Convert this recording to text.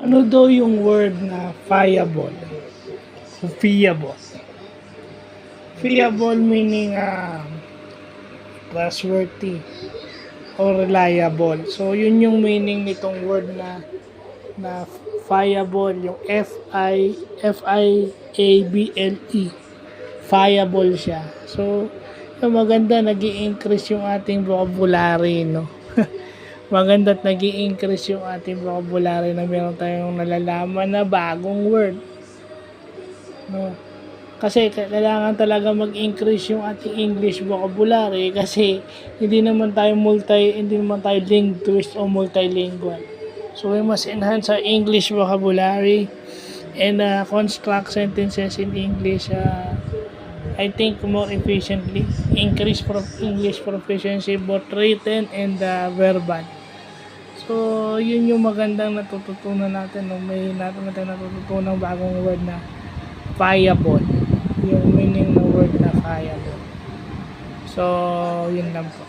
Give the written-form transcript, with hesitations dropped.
Ano daw yung word na fiable? Fiable. Fiable meaning trustworthy or reliable. So yun yung meaning nitong word na fiable, yung Fiable. Fiable siya. So yung maganda, nag-i-increase yung ating vocabulary, no? Maganda at nag-i-increase yung ating vocabulary na meron tayong nalalaman na bagong word, no? Kasi kailangan talaga mag-increase yung ating English vocabulary kasi hindi naman tayo linguist o multilingual. So we must enhance our English vocabulary and construct sentences in English, I think more efficiently, increase English proficiency both written and verbal. So yun yung magandang natututunan natin, no? May natututunan bagong word na fiable, yung meaning ng word na fiable. So yun lang po.